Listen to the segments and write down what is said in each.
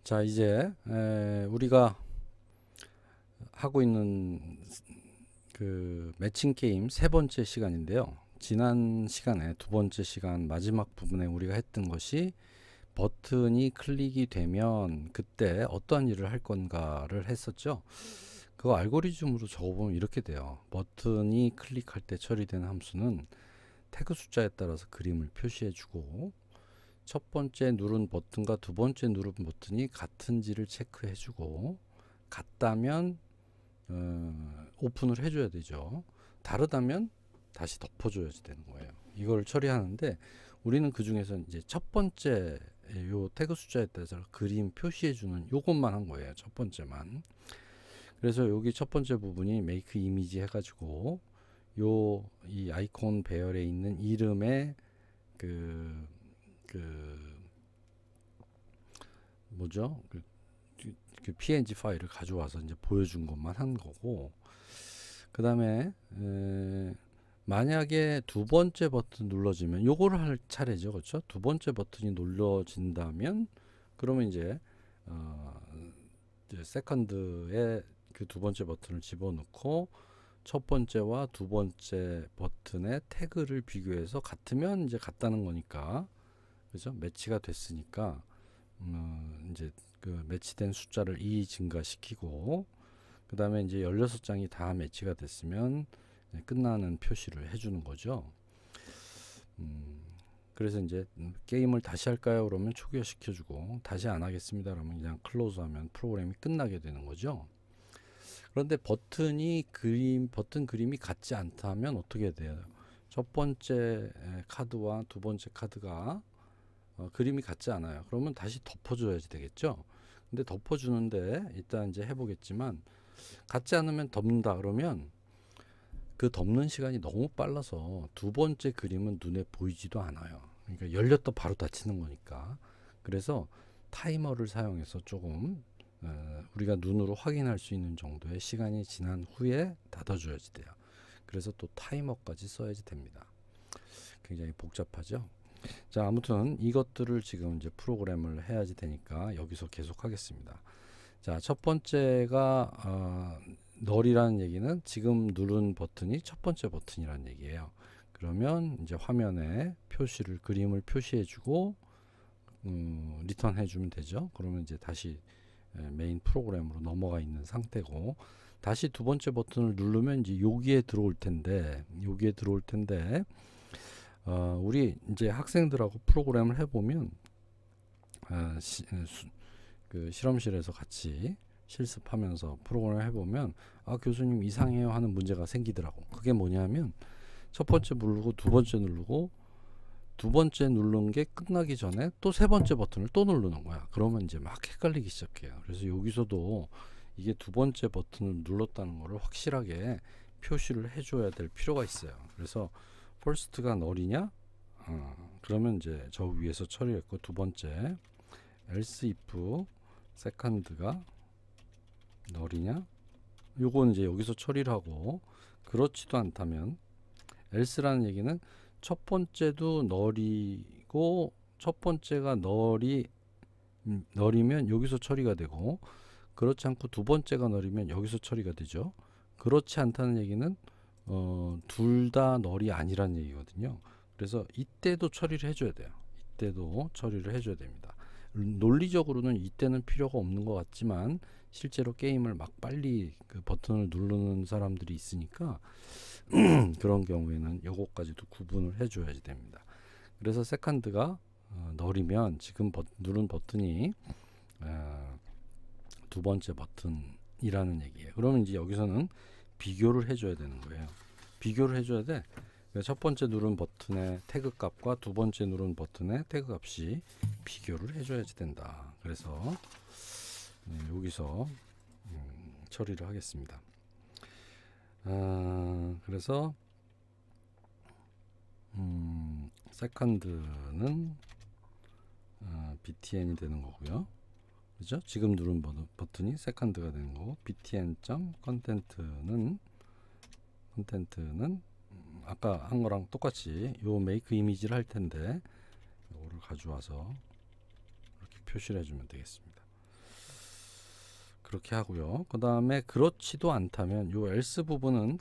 자, 이제 우리가 하고 있는 그 매칭 게임 세 번째 시간인데요. 지난 시간에 두 번째 시간 마지막 부분에 우리가 했던 것이 버튼이 클릭이 되면 그때 어떠한 일을 할 건가를 했었죠. 그거 알고리즘으로 적어보면 이렇게 돼요. 버튼이 클릭할 때 처리되는 함수는 태그 숫자에 따라서 그림을 표시해주고, 첫 번째 누른 버튼과 두 번째 누른 버튼이 같은지를 체크해주고, 같다면 오픈을 해줘야 되죠. 다르다면 다시 덮어줘야지 되는 거예요. 이걸 처리하는데 우리는 그 중에서 이제 첫 번째 요 태그 숫자에 따라서 그림 표시해주는 요것만 한 거예요. 첫 번째만. 그래서 여기 첫 번째 부분이 make image 해가지고 이 아이콘 배열에 있는 이름의 그 뭐죠? 그 png 파일을 가져와서 이제 보여준 것만 한 거고, 그 다음에 만약에 두 번째 버튼 눌러지면 요거를 할 차례죠. 그렇죠? 두 번째 버튼이 눌러진다면 그러면 이제 세컨드에 그 두 번째 버튼을 집어넣고 첫 번째와 두 번째 버튼의 태그를 비교해서 같으면 이제 같다는 거니까, 그죠? 매치가 됐으니까 이제 그 매치된 숫자를 2 증가시키고, 그 다음에 이제 16장이 다 매치가 됐으면 끝나는 표시를 해주는 거죠. 그래서 이제 게임을 다시 할까요? 그러면 초기화 시켜주고, 다시 안 하겠습니다. 그러면 그냥 클로즈 하면 프로그램이 끝나게 되는 거죠. 그런데 버튼 그림이 같지 않다면 어떻게 돼요? 첫 번째 카드와 두 번째 카드가 그림이 같지 않아요. 그러면 다시 덮어줘야지 되겠죠. 근데 덮어주는데 일단 이제 해보겠지만, 같지 않으면 덮는다 그러면 그 덮는 시간이 너무 빨라서 두 번째 그림은 눈에 보이지도 않아요. 그러니까 열렸다 바로 닫히는 거니까. 그래서 타이머를 사용해서 조금 우리가 눈으로 확인할 수 있는 정도의 시간이 지난 후에 닫아줘야지 돼요. 그래서 또 타이머까지 써야지 됩니다. 굉장히 복잡하죠. 자, 아무튼 이것들을 지금 이제 프로그램을 해야지 되니까 여기서 계속 하겠습니다. 자, 첫 번째가 널이라는 얘기는 지금 누른 버튼이 첫 번째 버튼이라는 얘기예요. 그러면 이제 화면에 그림을 표시해주고 리턴 해주면 되죠. 그러면 이제 다시 메인 프로그램으로 넘어가 있는 상태고, 다시 두 번째 버튼을 누르면 이제 여기에 들어올 텐데 우리 이제 학생들하고 프로그램을 해보면 그 실험실에서 같이 실습하면서 프로그램을 해보면 교수님 이상해요 하는 문제가 생기더라고. 그게 뭐냐면 첫 번째 누르고 두 번째 누르고 두 번째 누른 게 끝나기 전에 또 세 번째 버튼을 또 누르는 거야. 그러면 이제 막 헷갈리기 시작해요. 그래서 여기서도 이게 두 번째 버튼을 눌렀다는 거를 확실하게 표시를 해줘야 될 필요가 있어요. 그래서 first가 널이냐? 그러면 이제 저 위에서 처리했고, 두 번째 else if second가 널이냐? 요건 이제 여기서 처리를 하고, 그렇지도 않다면 else라는 얘기는 첫 번째도 널이고 첫 번째가 널이면 여기서 처리가 되고, 그렇지 않고 두 번째가 널이면 여기서 처리가 되죠. 그렇지 않다는 얘기는 둘 다 널이 아니라는 얘기거든요. 그래서 이때도 처리를 해줘야 돼요. 이때도 처리를 해줘야 됩니다. 논리적으로는 이때는 필요가 없는 것 같지만 실제로 게임을 막 빨리 그 버튼을 누르는 사람들이 있으니까 그런 경우에는 요거까지도 구분을 해줘야지 됩니다. 그래서 세컨드가 널이면 지금 누른 버튼이 두 번째 버튼이라는 얘기예요. 그러면 이제 여기서는 비교를 해줘야 되는 거예요. 비교를 해줘야 돼. 첫 번째 누른 버튼의 태그 값과 두 번째 누른 버튼의 태그 값이 비교를 해줘야지 된다. 그래서 여기서 처리를 하겠습니다. 그래서 세컨드는 btn이 되는 거고요. 그죠? 지금 누른 버튼이 세컨드가 되는 거고, btn.content는 아까 한 거랑 똑같이 요 make image를 할 텐데 요거를 가져와서 이렇게 표시를 해주면 되겠습니다. 그렇게 하고요. 그 다음에 그렇지도 않다면 요 else 부분은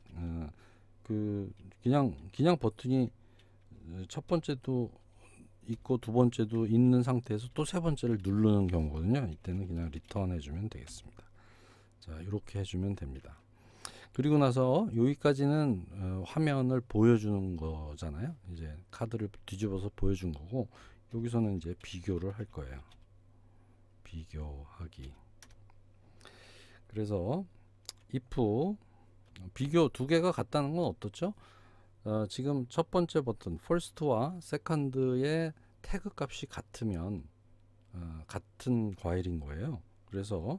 그냥 버튼이 첫 번째도 있고 두 번째도 있는 상태에서 또 세 번째를 누르는 경우거든요. 이때는 그냥 리턴 해주면 되겠습니다. 자, 이렇게 해주면 됩니다. 그리고 나서 여기까지는 화면을 보여주는 거잖아요. 이제 카드를 뒤집어서 보여준 거고, 여기서는 이제 비교를 할 거예요. 비교하기. 그래서 if 비교 두 개가 같다는 건 어떻죠? 지금 첫 번째 버튼 first와 second의 태그 값이 같으면 같은 과일인 거예요. 그래서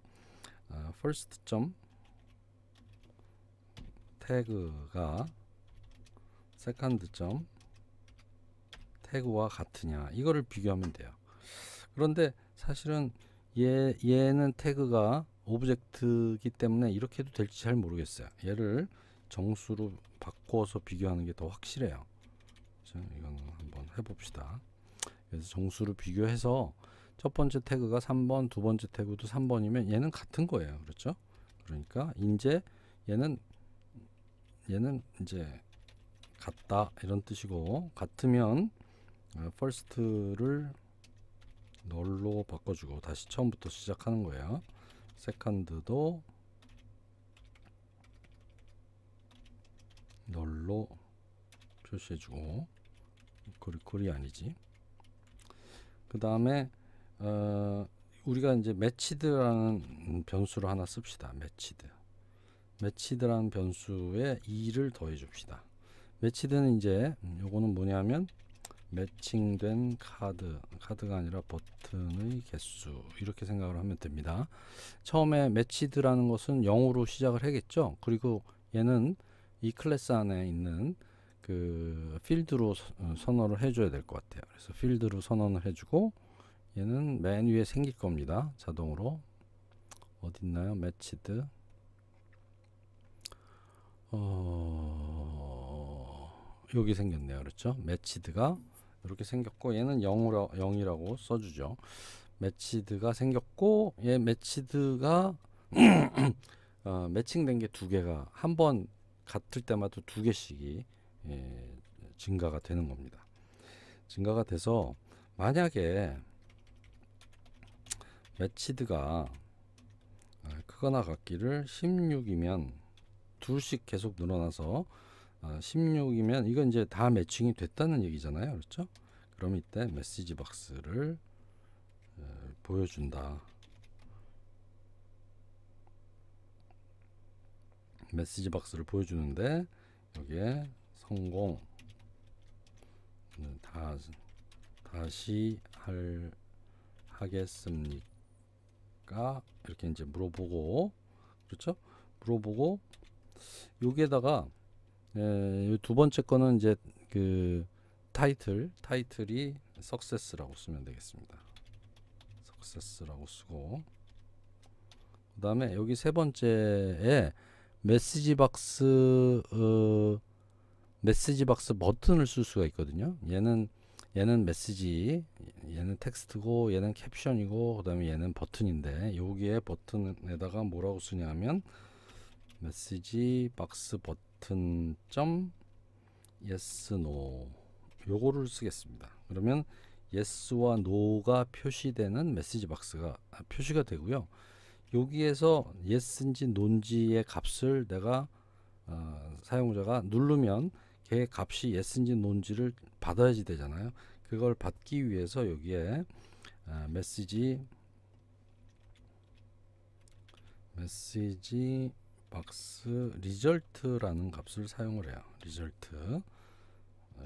first 점 태그가 second 점 태그와 같으냐, 이거를 비교하면 돼요. 그런데 사실은 얘는 태그가 오브젝트이기 때문에 이렇게 해도 될지 잘 모르겠어요. 얘를 정수로 바꿔서 비교하는 게 더 확실해요. 자, 이거는 한번 해봅시다. 그래서 정수로 비교해서 첫 번째 태그가 3번, 두 번째 태그도 3번이면 얘는 같은 거예요. 그렇죠? 그러니까 이제 얘는 이제 같다 이런 뜻이고, 같으면 first를 널로 바꿔주고 다시 처음부터 시작하는 거예요. second도 널로 표시해주고, 글이 아니지. 그 다음에 우리가 이제 matched라는 변수를 하나 씁시다. matched라는 변수에 2를 더해 줍시다. matched는 이제 요거는 뭐냐면 매칭된 카드가 아니라 버튼의 개수, 이렇게 생각을 하면 됩니다. 처음에 matched라는 것은 0으로 시작을 하겠죠. 그리고 얘는 이 클래스 안에 있는 그 필드로 선언을 해줘야 될 것 같아요. 그래서 필드로 선언을 해주고, 얘는 맨 위에 생길 겁니다. 자동으로. 어디 있나요? matched. 여기 생겼네요. 그렇죠? matched가 이렇게 생겼고, 얘는 0이라고 써주죠. matched가 생겼고, 얘 matched가 매칭된 게 두 개가 한 번 같을 때마다 두 개씩이 증가가 되는 겁니다. 증가가 돼서 만약에 matched가 크거나 같기를 16이면 둘씩 계속 늘어나서 16이면 이건 이제 다 매칭이 됐다는 얘기잖아요. 그렇죠? 그럼 이때 메시지 박스를 보여준다. 메시지 박스를 보여주는데 여기에 성공 다시 하겠습니까? 이렇게 이제 물어보고, 그렇죠? 물어보고 여기에다가 두 번째 거는 이제 그 타이틀이 success라고 쓰면 되겠습니다. success라고 쓰고, 그 다음에 여기 세 번째에 메시지 박스 버튼을 쓸 수가 있거든요. 얘는 메시지, 얘는 텍스트고, 얘는 캡션이고, 그 다음에 얘는 버튼인데, 여기에 버튼에다가 뭐라고 쓰냐면 메시지 박스 버튼 점 yes no, 요거를 쓰겠습니다. 그러면 yes와 no가 표시되는 메시지 박스가 표시가 되고요. 여기에서 yes인지 no인지의 값을 내가 사용자가 누르면 걔 값이 yes인지 no인지를 받아야지 되잖아요. 그걸 받기 위해서 여기에 메시지 박스 리절트라는 값을 사용을 해요.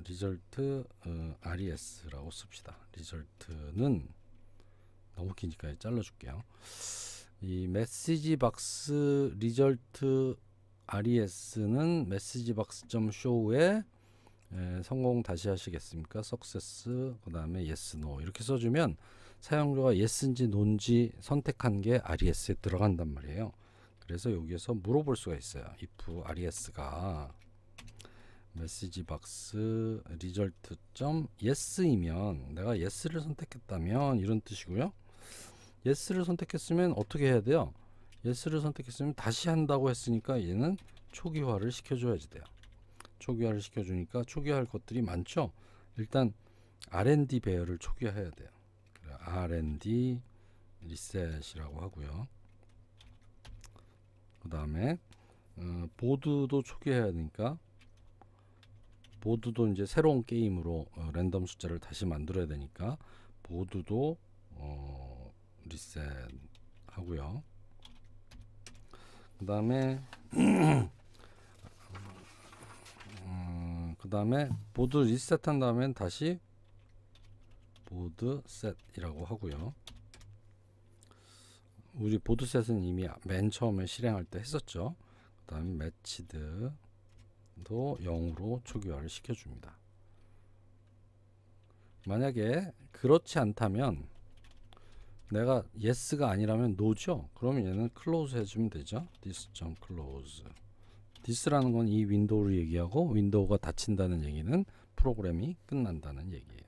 리절트 res라고 씁시다. 리절트는 너무 기니까 잘라줄게요. 이 메시지 박스 리절트 res는 메시지 박스 점 show에 성공 다시 하시겠습니까? success, 그 다음에 yes no 이렇게 써주면 사용자가 yes인지 no인지 선택한 게 res에 들어간단 말이에요. 그래서 여기에서 물어볼 수가 있어요. if res가 메시지 박스 리절트 점 yes이면, 내가 yes를 선택했다면 이런 뜻이고요. yes를 선택했으면 어떻게 해야 돼요? yes를 선택했으면 다시 한다고 했으니까 얘는 초기화를 시켜줘야지 돼요. 초기화를 시켜주니까 초기화할 것들이 많죠. 일단 R&D 배열을 초기화해야 돼요. R&D 리셋이라고 하고요. 그 다음에 보드도 초기화해야 되니까 보드도 이제 새로운 게임으로 랜덤 숫자를 다시 만들어야 되니까 보드도 리셋 하고요. 그 다음에 보드 리셋한 다음엔 다시 보드 셋이라고 하고요. 우리 보드 셋은 이미 맨 처음에 실행할 때 했었죠. 그 다음에 매치드도 0으로 초기화를 시켜줍니다. 만약에 그렇지 않다면 내가 yes가 아니라면 no죠. 그러면 얘는 close 해주면 되죠. this.close. this라는 건 이 윈도우를 얘기하고 윈도우가 닫힌다는 얘기는 프로그램이 끝난다는 얘기예요.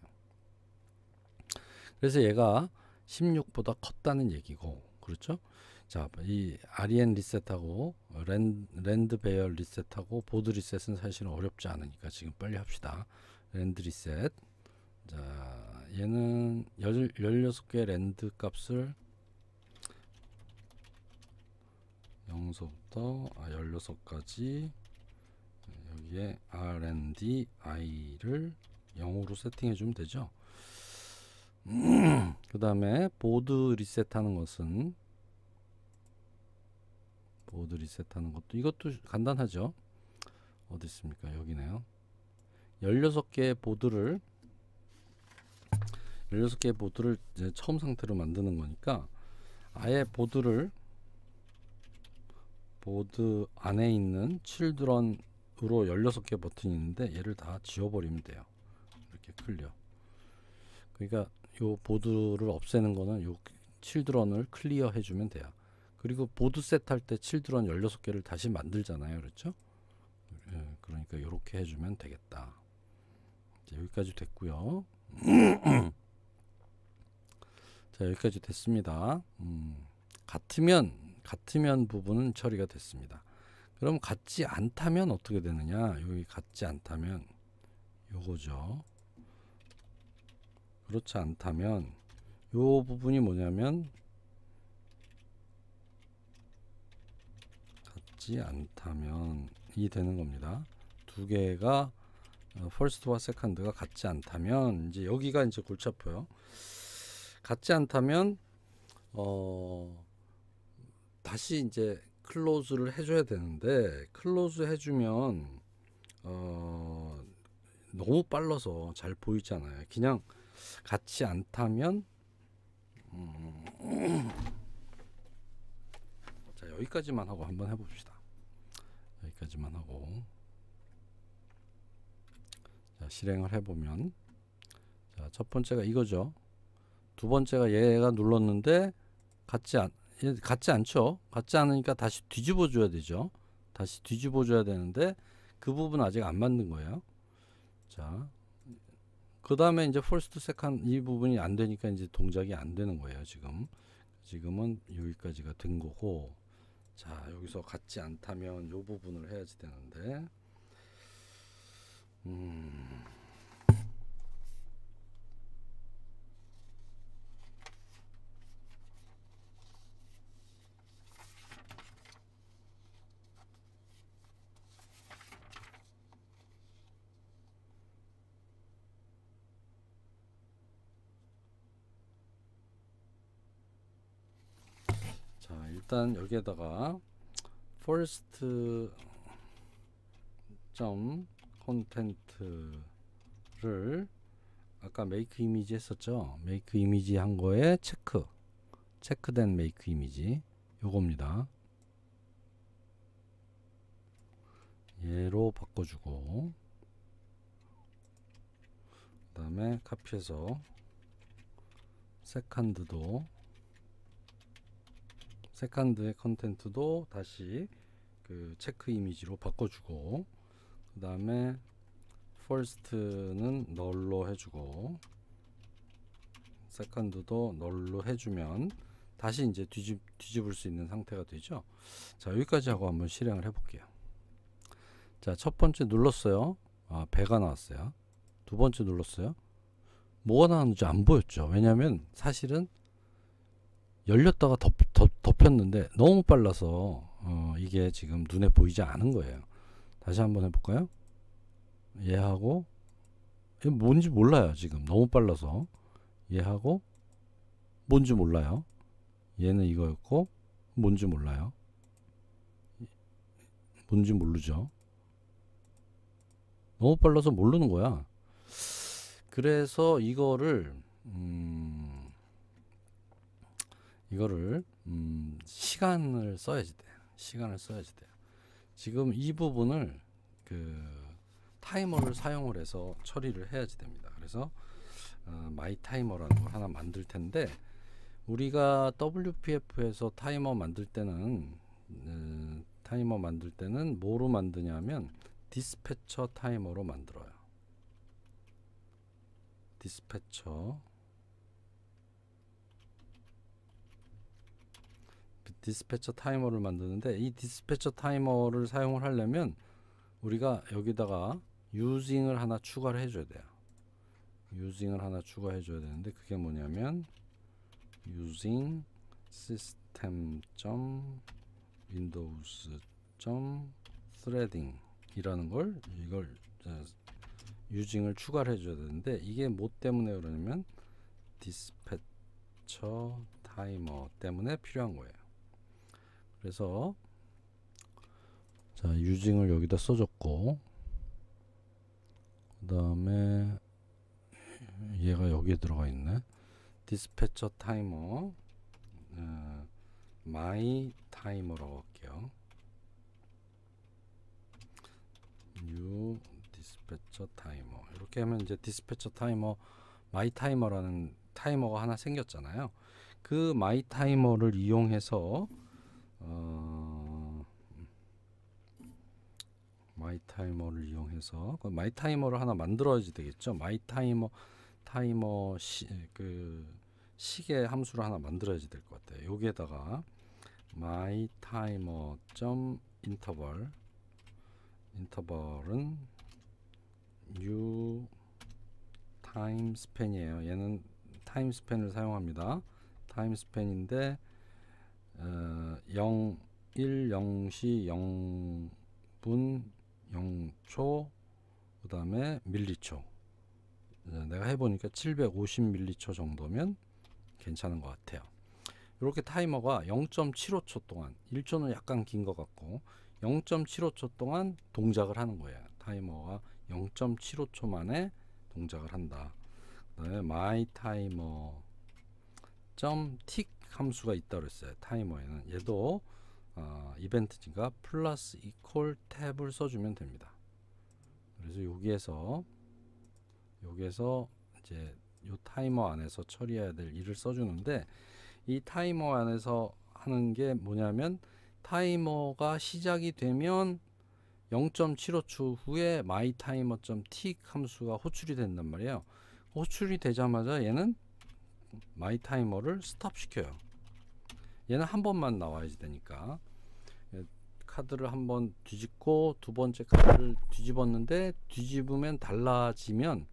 그래서 얘가 16보다 컸다는 얘기고, 그렇죠? 자, 이 REN 리셋하고 랜드 배열 리셋하고 보드 리셋은 사실은 어렵지 않으니까 지금 빨리 합시다. 랜드 리셋. 자, 얘는 16개의 랜드 값을 0서부터 16까지 여기에 R&D I를 0으로 세팅해 주면 되죠. 그 다음에 보드 리셋하는 것은 이것도 간단하죠. 어디 있습니까? 여기네요. 16개의 보드를 이제 처음 상태로 만드는 거니까 아예 보드 안에 있는 칠드런으로 16개 버튼이 있는데 얘를 다 지워버리면 돼요. 이렇게 클리어. 그러니까 요 보드를 없애는 거는 요 칠드런을 클리어 해주면 돼요. 그리고 보드 셋 할 때 칠드런 16개를 다시 만들잖아요. 그렇죠? 그러니까 이렇게 해주면 되겠다. 이제 여기까지 됐고요. 자, 여기까지 됐습니다. 같으면 부분은 처리가 됐습니다. 그럼 같지 않다면 어떻게 되느냐? 여기 같지 않다면 요거죠. 그렇지 않다면 요 부분이 뭐냐면 같지 않다면 이 되는 겁니다. 두 개가 first와 second가 같지 않다면 이제 여기가 이제 골치 아파요. 같지 않다면 다시 이제 클로즈를 해줘야 되는데 클로즈 해주면 너무 빨라서 잘 보이잖아요. 그냥 같지 않다면 자, 여기까지만 하고 한번 해봅시다. 여기까지만 하고 자, 실행을 해보면 자, 첫 번째가 이거죠. 두 번째가 얘가 눌렀는데 같지 않죠. 같지 않으니까 다시 뒤집어 줘야 되죠. 다시 뒤집어 줘야 되는데 그 부분 아직 안 만든 거예요. 자, 그 다음에 이제 first, second 이 부분이 안 되니까 이제 동작이 안 되는 거예요. 지금은 여기까지가 된 거고, 자, 여기서 같지 않다면 요 부분을 해야지 되는데 자, 일단 여기에다가 first 점 content를 아까 make image 했었죠. make image 한 거에 체크된 make image 요겁니다. 얘로 바꿔주고 그 다음에 카피해서 세컨드의 컨텐트도 다시 그 체크 이미지로 바꿔주고 그 다음에 first는 널로 해주고 세컨드도 널로 해주면 다시 이제 뒤집을 수 있는 상태가 되죠. 자, 여기까지 하고 한번 실행을 해볼게요. 자, 첫 번째 눌렀어요. 배가 나왔어요. 두 번째 눌렀어요. 뭐가 나왔는지 안 보였죠. 왜냐하면 사실은 열렸다가 덮였는데 너무 빨라서 이게 지금 눈에 보이지 않은 거예요. 다시 한번 해볼까요? 얘하고 뭔지 몰라요. 지금 너무 빨라서 얘하고 뭔지 몰라요. 얘는 이거였고 뭔지 몰라요. 뭔지 모르죠. 너무 빨라서 모르는 거야. 그래서 이거를 시간을 써야지 돼. 시간을 써야지 돼요. 지금 이 부분을 타이머를 사용을 해서 처리를 해야지 됩니다. 그래서 마이 타이머라는 걸 하나 만들 텐데, 우리가 WPF에서 타이머 만들 때는 뭐로 만드냐면 디스패처 타이머로 만들어요. 디스패처 타이머를 만드는데, 이 디스패처 타이머를 사용을 하려면 우리가 여기다가 유징을 하나 추가를 해줘야 돼요. 유징을 하나 추가해 줘야 되는데, 그게 뭐냐면 using system.windows.threading 이라는 이걸 유징을 추가를 해줘야 되는데, 이게 뭐 때문에 그러냐면 디스패처 타이머 때문에 필요한 거예요. 그래서 자, 유징을 여기다 써줬고, 그 다음에 얘가 여기에 들어가 있네. 디스패처 타이머 마이 타이머라고 할게요. 뉴 디스패처 타이머 이렇게 하면 이제 디스패처 타이머 마이 타이머라는 타이머가 하나 생겼잖아요. 그 마이 타이머를 이용해서 마이 타이머를 하나 만들어야지 되겠죠. 마이 타이머 시계 함수를 하나 만들어야지 될 것 같아요. 여기에다가 my timer interval은 new time span이에요. 얘는 time span을 사용합니다. time span인데 0, 1, 0시 0분 0초 그 다음에 밀리초. 내가 해보니까 750밀리초 정도면 괜찮은 것 같아요. 이렇게 타이머가 0.75초 동안, 1초는 약간 긴 것 같고 0.75초 동안 동작을 하는 거예요. 타이머가 0.75초 만에 동작을 한다. 그다음에 my timer .tick 함수가 있다고 그랬어요. 타이머에는 얘도 이벤트니까 플러스 이퀄 탭을 써주면 됩니다. 그래서 여기에서 이제 이 타이머 안에서 처리해야 될 일을 써주는데, 이 타이머 안에서 하는 게 뭐냐면 타이머가 시작이 되면 0.75초 후에 mytimer.tick 함수가 호출이 된단 말이에요. 호출이 되자마자 얘는 mytimer를 스탑 시켜요. 얘는 한 번만 나와야지 되니까 카드를 한번 뒤집고 두 번째 카드를 뒤집었는데, 뒤집으면 달랐다면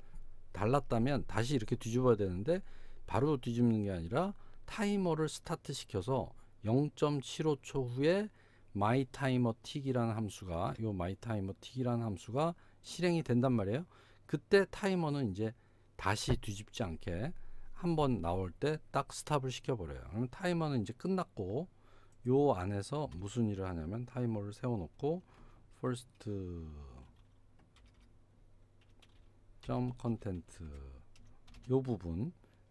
다시 이렇게 뒤집어야 되는데, 바로 뒤집는 게 아니라 타이머를 스타트 시켜서 0.75초 후에 mytimertick이라는 함수가 mytimertick이라는 함수가 실행이 된단 말이에요. 그때 타이머는 이제 다시 뒤집지 않게 한 번 나올 때 딱 스탑을 시켜버려요. 그럼 타이머는 이제 끝났고, 요 안에서 무슨 일을 하냐면 타이머를 세워놓고 first content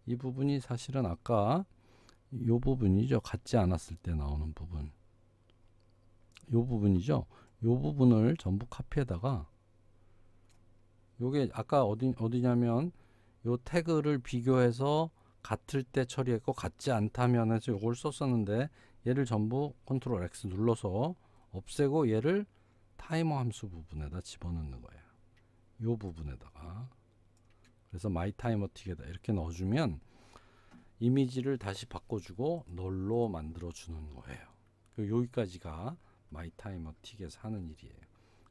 이 부분이 사실은 아까 요 부분이죠. 같지 않았을 때 나오는 부분, 요 부분이죠. 요 부분을 전부 카피에다가, 요게 아까 어디냐면 요 태그를 비교해서 같을 때 처리했고 같지 않다면 해서 요걸 썼었는데, 얘를 전부 컨트롤 X 눌러서 없애고 얘를 타이머 함수 부분에다 집어넣는 거예요. 요 부분에다가. 그래서 my timer tick에다 이렇게 넣어주면 이미지를 다시 바꿔주고 널로 만들어주는 거예요. 여기까지가 마이타이머 틱에서 하는 일이에요.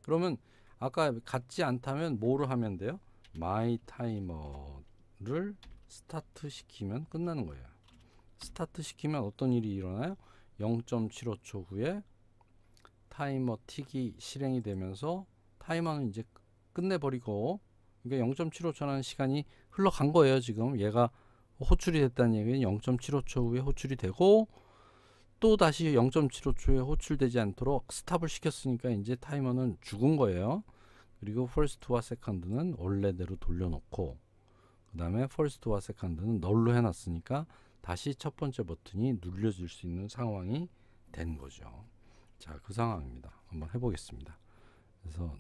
그러면 아까 같지 않다면 뭐를 하면 돼요? 마이타이머를 스타트 시키면 끝나는 거예요. 스타트 시키면 어떤 일이 일어나요? 0.75초 후에 타이머 틱이 실행이 되면서 타이머는 이제 끝내버리고, 그러니까 0.75초라는 시간이 흘러간 거예요. 지금 얘가 호출이 됐다는 얘기는 0.75초 후에 호출이 되고, 또 다시 0.75초에 호출되지 않도록 스탑을 시켰으니까 이제 타이머는 죽은 거예요. 그리고 first와 second는 원래대로 돌려놓고, 그 다음에 first와 second는 널로 해놨으니까 다시 첫 번째 버튼이 눌려질 수 있는 상황이 된 거죠. 자, 그 상황입니다. 한번 해보겠습니다. 그래서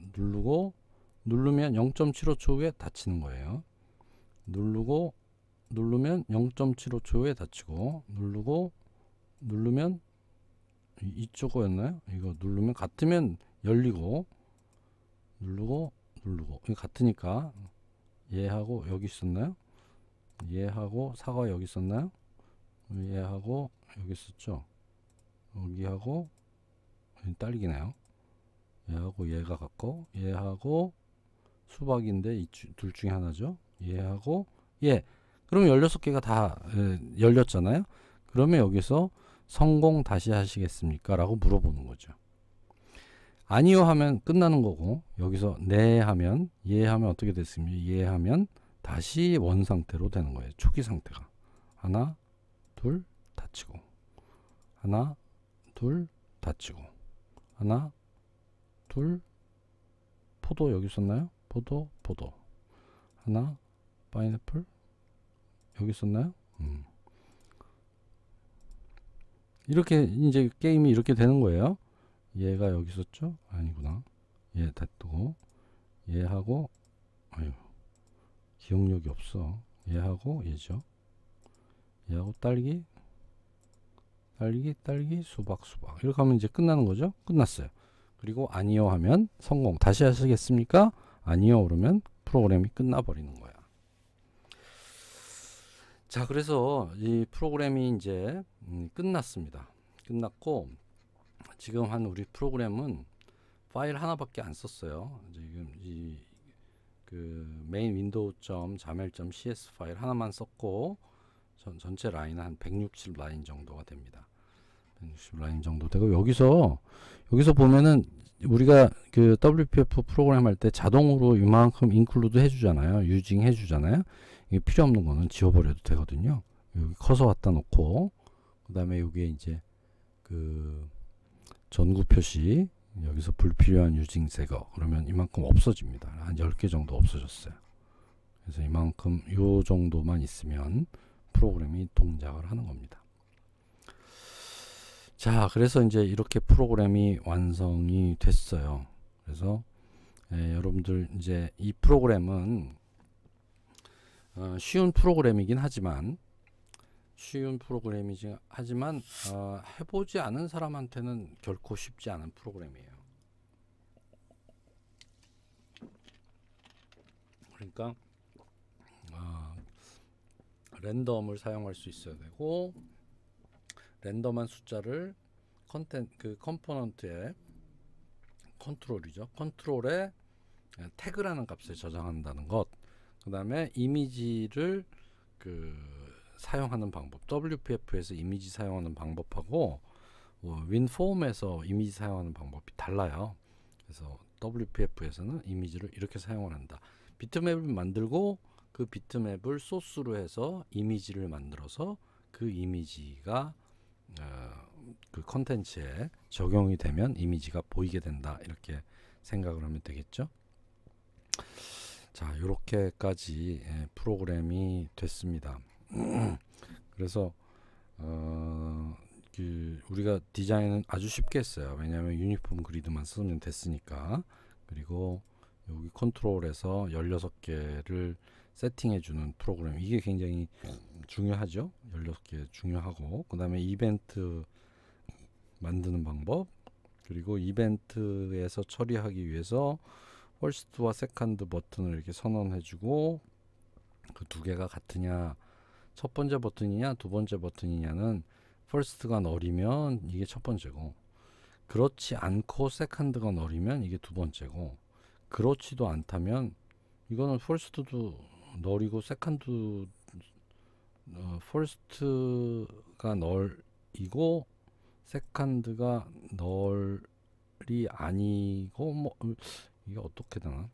누르면 0.75초 후에 닫히는 거예요. 누르면 0.75초 후에 닫히고, 누르면 이쪽이었나요? 이거 누르면 같으면 열리고, 누르고 이거 같으니까 얘하고 여기 있었나요? 얘하고 사과 여기 있었나요? 얘하고 여기 있었죠? 여기하고 딸기네요. 얘하고 얘가 같고, 얘하고 수박인데 이 둘 중에 하나죠. 얘하고 얘. 그러면 16개가 다 열렸잖아요. 그러면 여기서 성공 다시 하시겠습니까? 라고 물어보는 거죠. 아니요 하면 끝나는 거고, 여기서 네 하면, 예 하면 어떻게 됐습니까? 예 하면 다시 원 상태로 되는 거예요. 초기 상태가. 하나, 둘, 닫히고. 하나, 둘, 닫히고. 하나, 둘, 포도 여기 있었나요? 포도. 하나, 파인애플 여기 있었나요? 이렇게 이제 게임이 이렇게 되는 거예요. 얘가 여기 있었죠? 아니구나. 얘 닫고, 얘하고, 아유, 기억력이 없어. 얘하고 얘죠. 얘하고 딸기, 수박. 이렇게 하면 이제 끝나는 거죠. 끝났어요. 그리고 아니요 하면 성공. 다시 하시겠습니까? 아니요 그러면 프로그램이 끝나버리는 거야. 자, 그래서 이 프로그램이 이제 끝났습니다. 끝났고, 지금 한 우리 프로그램은 파일 하나밖에 안 썼어요. 지금 그 메인 window.jaml.cs 파일 하나만 썼고, 전체 라인은 한 160 라인 정도가 됩니다. 160 라인 정도 되고, 여기서 보면은 우리가 그 WPF 프로그램 할 때 자동으로 이만큼 인클루드 해주잖아요. 유징 해주잖아요. 이게 필요 없는 거는 지워버려도 되거든요. 여기 커서 갖다 놓고, 그 다음에 여기에 이제 그 전구 표시, 여기서 불필요한 유징 제거, 그러면 이만큼 없어집니다. 한 10개 정도 없어졌어요. 그래서 이만큼 요 정도만 있으면 프로그램이 동작을 하는 겁니다. 자, 그래서 이제 이렇게 프로그램이 완성이 됐어요. 그래서 여러분들 이제 이 프로그램은 쉬운 프로그램이긴 하지만 해보지 않은 사람한테는 결코 쉽지 않은 프로그램이에요. 그러니까 랜덤을 사용할 수 있어야 되고, 랜덤한 숫자를 그 컴포넌트의 컨트롤에 태그라는 값에 저장한다는 것, 그 다음에 이미지를 사용하는 방법, WPF에서 이미지 사용하는 방법하고 윈폼에서 이미지 사용하는 방법이 달라요. 그래서 WPF에서는 이미지를 이렇게 사용을 한다. 비트맵을 만들고 그 비트맵을 소스로 해서 이미지를 만들어서 그 이미지가 그 컨텐츠에 적용이 되면 이미지가 보이게 된다, 이렇게 생각을 하면 되겠죠. 자, 이렇게까지 프로그램이 됐습니다. 그래서 우리가 디자인은 아주 쉽게 했어요. 왜냐하면 유니폼 그리드만 쓰면 됐으니까. 그리고 여기 컨트롤에서 16개를 세팅해주는 프로그램, 이게 굉장히 중요하죠. 16개 중요하고, 그 다음에 이벤트 만드는 방법, 그리고 이벤트에서 처리하기 위해서 퍼스트와 세컨드 버튼을 이렇게 선언해주고, 그 두 개가 같으냐 첫 번째 버튼이냐 두 번째 버튼이냐는 first가 널이면 이게 첫 번째고, 그렇지 않고 second가 널이면 이게 두 번째고, 그렇지도 않다면 이거는 first도 널이고 second도 first가 널이고 second가 널이 아니고, 뭐 이게 어떻게 되나?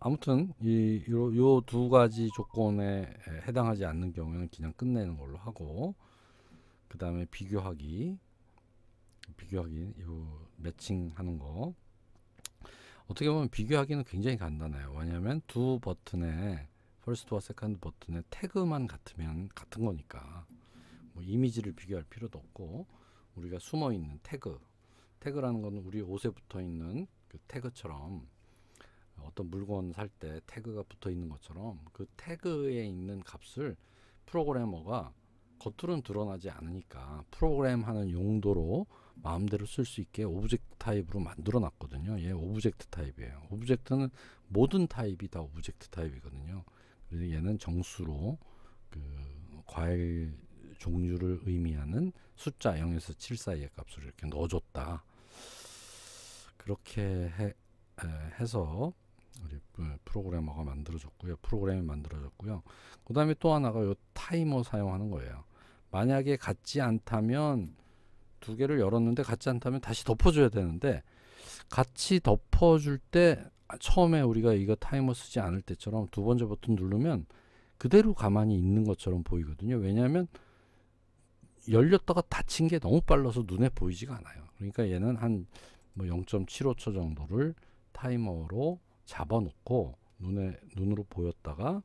아무튼 요 두 가지 조건에 해당하지 않는 경우에는 그냥 끝내는 걸로 하고, 그 다음에 비교하기 요 매칭하는 거. 어떻게 보면 비교하기는 굉장히 간단해요. 왜냐하면 두 버튼에 퍼스트와 세컨드 버튼의 태그만 같으면 같은 거니까 뭐 이미지를 비교할 필요도 없고, 우리가 숨어 있는 태그라는 거는 우리 옷에 붙어 있는 그 태그처럼, 어떤 물건 살 때 태그가 붙어 있는 것처럼 그 태그에 있는 값을 프로그래머가 겉으로는 드러나지 않으니까 프로그램 하는 용도로 마음대로 쓸 수 있게 오브젝트 타입으로 만들어 놨거든요. 얘 오브젝트 타입이에요. 오브젝트는 모든 타입이 다 오브젝트 타입이거든요. 그래서 얘는 정수로 그 과일 종류를 의미하는 숫자 0에서 7 사이의 값을 이렇게 넣어줬다. 그렇게 해서 우리 프로그래머가 프로그램이 만들어졌고요. 그 다음에 또 하나가 요 타이머 사용하는 거예요. 만약에 같지 않다면, 두 개를 열었는데 같지 않다면 다시 덮어줘야 되는데, 같이 덮어줄 때 처음에 우리가 이거 타이머 쓰지 않을 때처럼 두 번째 버튼 누르면 그대로 가만히 있는 것처럼 보이거든요. 왜냐하면 열렸다가 닫힌 게 너무 빨라서 눈에 보이지가 않아요. 그러니까 얘는 한 뭐 0.75초 정도를 타이머로 잡아놓고 눈으로 보였다가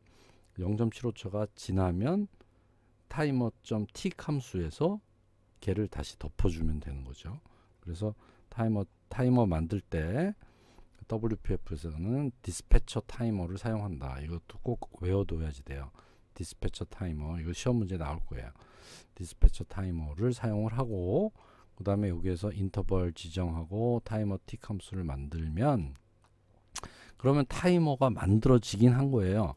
0.75초가 지나면 타이머.틱 함수에서 걔를 다시 덮어주면 되는 거죠. 그래서 타이머 만들 때 WPF에서는 디스패처 타이머를 사용한다. 이것도 꼭 외워둬야지 돼요. 디스패처 타이머, 이거 시험 문제 나올 거예요. 디스패처 타이머를 사용을 하고, 그 다음에 여기에서 인터벌 지정하고 타이머 틱 함수를 만들면, 그러면 타이머가 만들어지긴 한 거예요.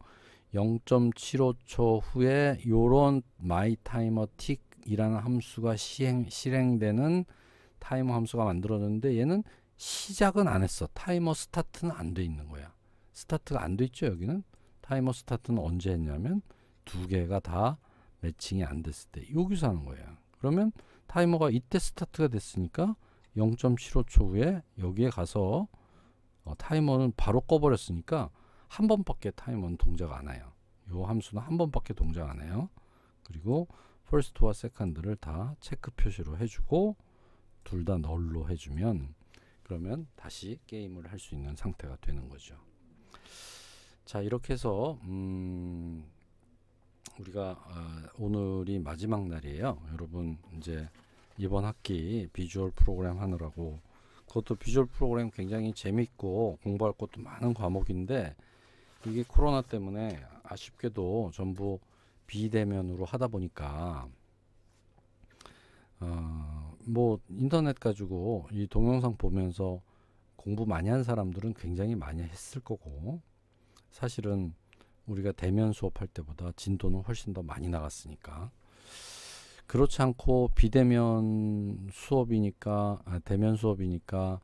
0.75초 후에 요런 my timer tick이라는 함수가 실행되는 타이머 함수가 만들어졌는데, 얘는 시작은 안 했어. 타이머 스타트는 안 돼 있는 거야. 스타트가 안 돼 있죠. 여기는 타이머 스타트는 언제 했냐면 두 개가 다 매칭이 안 됐을 때 여기서 하는 거예요. 그러면 타이머가 이때 스타트가 됐으니까 0.75초 후에 여기에 가서 타이머는 바로 꺼버렸으니까 한 번밖에 타이머는 동작 안 해요. 요 함수는 한 번밖에 동작 안 해요. 그리고 first와 second를 다 체크 표시로 해주고 둘 다 널로 해주면, 그러면 다시 게임을 할 수 있는 상태가 되는 거죠. 자, 이렇게 해서 우리가 오늘이 마지막 날이에요. 여러분 이제 이번 학기 비주얼 프로그램 하느라고, 그것도 비주얼 프로그램 굉장히 재밌고 공부할 것도 많은 과목인데, 이게 코로나 때문에 아쉽게도 전부 비대면으로 하다 보니까 뭐 인터넷 가지고 이 동영상 보면서 공부 많이 한 사람들은 굉장히 많이 했을 거고, 사실은 우리가 대면 수업할 때보다 진도는 훨씬 더 많이 나갔으니까. 그렇지 않고 비대면 수업이니까, 대면 수업이니까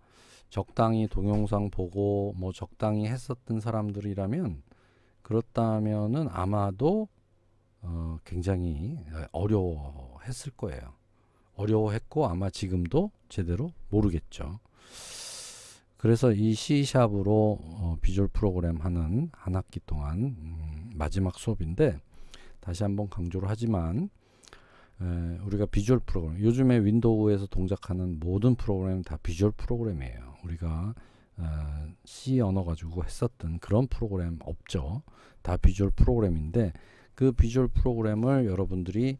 적당히 동영상 보고 뭐 적당히 했었던 사람들이라면, 그렇다면은 아마도 굉장히 어려워했을 거예요. 어려워했고 아마 지금도 제대로 모르겠죠. 그래서 이 C샵으로 비주얼 프로그램 하는 한 학기 동안 마지막 수업인데, 다시 한번 강조를 하지만 우리가 비주얼 프로그램, 요즘에 윈도우에서 동작하는 모든 프로그램은 다 비주얼 프로그램이에요. 우리가 C 언어 가지고 했었던 그런 프로그램 없죠. 다 비주얼 프로그램인데, 그 비주얼 프로그램을 여러분들이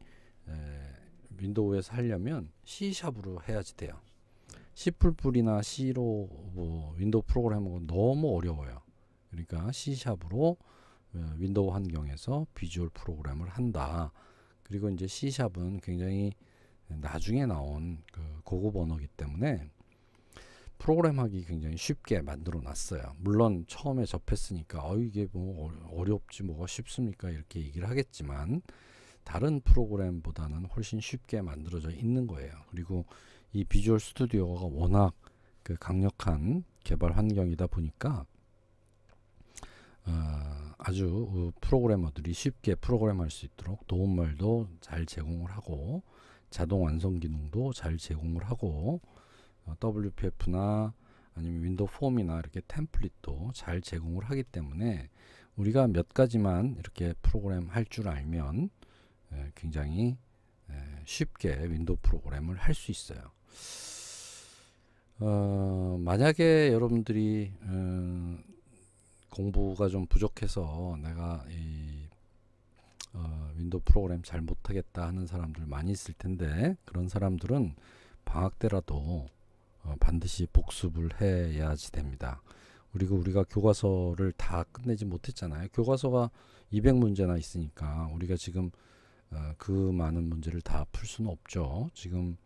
윈도우에서 하려면 C샵으로 해야지 돼요. C++이나 C로 뭐 윈도우 프로그램은 너무 어려워요. 그러니까 C샵으로 윈도우 환경에서 비주얼 프로그램을 한다. 그리고 이제 C샵은 굉장히 나중에 나온 그 고급 언어이기 때문에 프로그램하기 굉장히 쉽게 만들어 놨어요. 물론 처음에 접했으니까 이게 뭐 어렵지 뭐가 쉽습니까 이렇게 얘기를 하겠지만, 다른 프로그램보다는 훨씬 쉽게 만들어져 있는 거예요. 그리고 이 비주얼 스튜디오가 워낙 그 강력한 개발 환경이다 보니까 아주 프로그래머들이 쉽게 프로그램할 수 있도록 도움말도 잘 제공을 하고 자동 완성 기능도 잘 제공을 하고 WPF나 아니면 윈도우 폼이나 이렇게 템플릿도 잘 제공을 하기 때문에 우리가 몇 가지만 이렇게 프로그램 할 줄 알면 굉장히 쉽게 윈도우 프로그램을 할 수 있어요. 만약에 여러분들이 공부가 좀 부족해서 내가 이 윈도우 프로그램 잘 못하겠다 하는 사람들 많이 있을 텐데, 그런 사람들은 방학 때라도 반드시 복습을 해야지 됩니다. 그리고 우리가 교과서를 다 끝내지 못했잖아요. 교과서가 200문제나 있으니까 우리가 지금 그 많은 문제를 다 풀 수는 없죠. 지금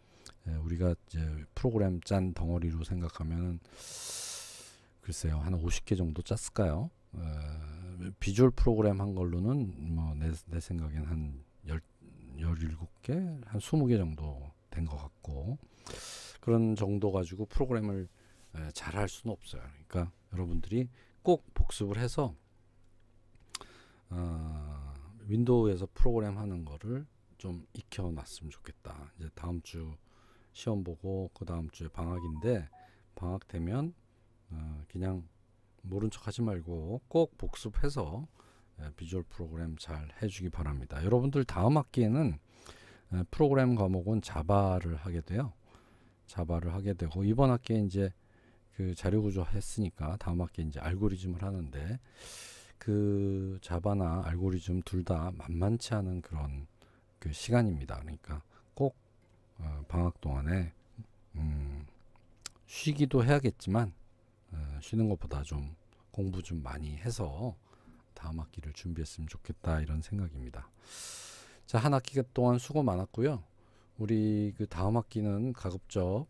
우리가 이제 프로그램 짠 덩어리로 생각하면 글쎄요, 한 50개 정도 짰을까요? 비주얼 프로그램 한 걸로는 뭐 내 생각엔 한 17개, 한 20개 정도 된 것 같고, 그런 정도 가지고 프로그램을 잘 할 수는 없어요. 그러니까 여러분들이 꼭 복습을 해서 윈도우에서 프로그램 하는 거를 좀 익혀놨으면 좋겠다. 이제 다음 주 시험 보고 그 다음 주에 방학인데, 방학 되면 그냥 모른 척 하지 말고 꼭 복습해서 비주얼 프로그램 잘 해주기 바랍니다. 여러분들 다음 학기에는 프로그램 과목은 자바를 하게 돼요. 자바를 하게 되고, 이번 학기에 이제 그 자료 구조 했으니까 다음 학기에 이제 알고리즘을 하는데, 그 자바나 알고리즘 둘 다 만만치 않은 그런 그 시간입니다. 그러니까 꼭 방학 동안에 쉬기도 해야겠지만 쉬는 것보다 좀 공부 좀 많이 해서 다음 학기를 준비했으면 좋겠다, 이런 생각입니다. 자, 한 학기 동안 수고 많았고요. 우리 그 다음 학기는 가급적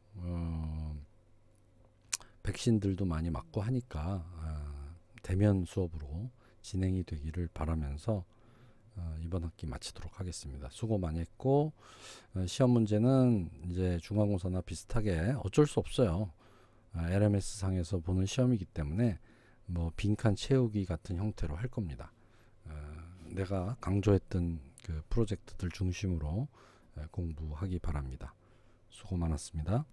백신들도 많이 맞고 하니까 대면 수업으로 진행이 되기를 바라면서 이번 학기 마치도록 하겠습니다. 수고 많이 했고, 시험 문제는 이제 중간고사나 비슷하게 어쩔 수 없어요. LMS 상에서 보는 시험이기 때문에 뭐 빈칸 채우기 같은 형태로 할 겁니다. 내가 강조했던 그 프로젝트들 중심으로 공부하기 바랍니다. 수고 많았습니다.